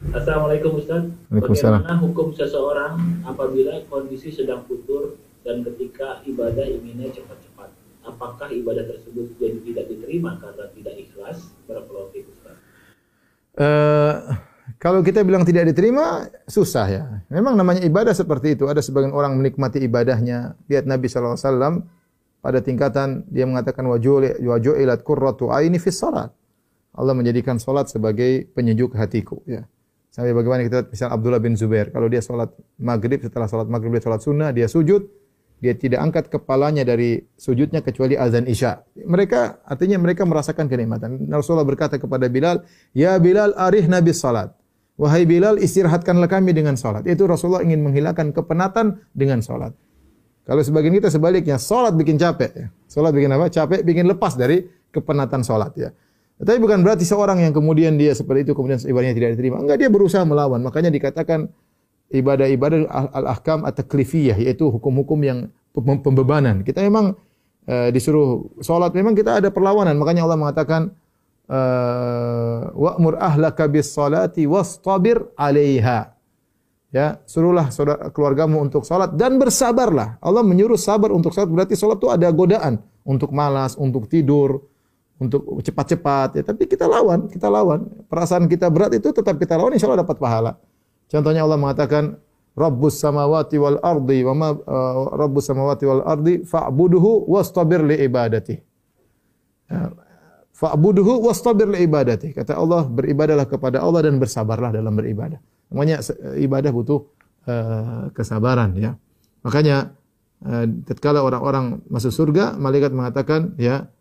Assalamualaikum Ustaz. Waalaikumsalam. Bagaimana hukum seseorang apabila kondisi sedang futur dan ketika ibadah inginnya cepat-cepat? Apakah ibadah tersebut jadi tidak diterima karena tidak ikhlas? Barakallahu fiik Ustaz. Eh, Kalau kita bilang tidak diterima, susah ya. Memang namanya ibadah seperti itu. Ada sebagian orang menikmati ibadahnya. Lihat Nabi SAW pada tingkatan dia mengatakan wa ju'ilat qurratu aini fis salat. Allah menjadikan salat sebagai penyejuk hatiku ya. Sampai bagaimana kita lihat misal Abdullah bin Zubair, kalau dia salat maghrib, setelah salat maghrib dia salat sunnah, dia sujud, dia tidak angkat kepalanya dari sujudnya kecuali azan isya. Artinya mereka merasakan kenikmatan. Rasulullah berkata kepada Bilal, "Ya Bilal, arihna bis salat." Wahai Bilal, istirahatkanlah kami dengan salat. Itu Rasulullah ingin menghilangkan kepenatan dengan salat. Kalau sebagian kita sebaliknya, salat bikin capek ya. Salat bikin apa? Capek, bikin lepas dari kepenatan salat ya. Tapi bukan berarti seorang yang kemudian dia seperti itu kemudian ibadahnya tidak diterima. Enggak, dia berusaha melawan. Makanya dikatakan ibadah-ibadah al-ahkam at-taklifiyah, yaitu hukum-hukum yang pembebanan. Kita memang disuruh salat, memang kita ada perlawanan. Makanya Allah mengatakan wa'mur ahlaka bis salati wastabir 'alaiha. Ya, suruhlah keluargamu untuk salat dan bersabarlah. Allah menyuruh sabar untuk salat, berarti salat itu ada godaan untuk malas, untuk tidur, untuk cepat-cepat ya, tapi kita lawan. Perasaan kita berat itu tetap kita lawan, insyaallah dapat pahala. Contohnya Allah mengatakan Rabbus samawati wal ardi wa ma Rabbus samawati wal ardi fa'buduhu wastabir li ibadati. Fa'buduhu wastabir li ibadati. Kata Allah, beribadahlah kepada Allah dan bersabarlah dalam beribadah. Namanya ibadah butuh kesabaran ya. Makanya tatkala orang-orang masuk surga, malaikat mengatakan ya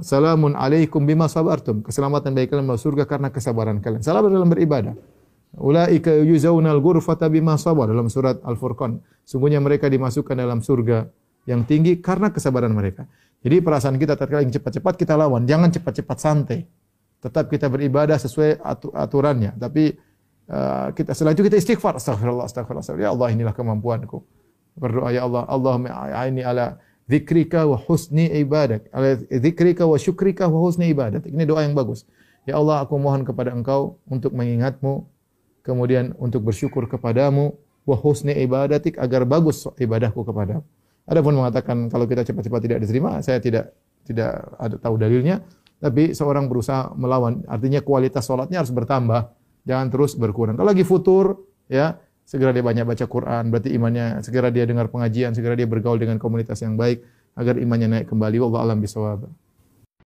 salamun alaikum bima sabartum. Keselamatan bagi kalian masuk surga karena kesabaran kalian. Sabar dalam beribadah. Ulaika yuzaunal ghurfata bima sabar, dalam surat Al-Furqan. Sungguhnya mereka dimasukkan dalam surga yang tinggi karena kesabaran mereka. Jadi perasaan kita tatkala ingin cepat-cepat kita lawan, jangan cepat-cepat santai. Tetap kita beribadah sesuai aturannya. Tapi kita setelah itu kita istighfar, astagfirullah. Ya Allah, inilah kemampuanku. Berdoa ya Allah, Allahumma a'inni ala dzikrika wa husni ibadak. Ala dzikrika wa syukrika wa husni ibadat. Ini doa yang bagus. Ya Allah, aku mohon kepada Engkau untuk mengingatmu, kemudian untuk bersyukur kepadamu, wa husni ibadatik, agar bagus ibadahku kepadamu. Adapun mengatakan kalau kita cepat-cepat tidak diterima, saya tidak ada tahu dalilnya, tapi seorang berusaha melawan, artinya kualitas salatnya harus bertambah, jangan terus berkurang. Kalau lagi futur, ya, segera dia banyak baca Quran, berarti imannya, segera dia dengar pengajian, segera dia bergaul dengan komunitas yang baik, agar imannya naik kembali. Wallahu a'lam bishawab.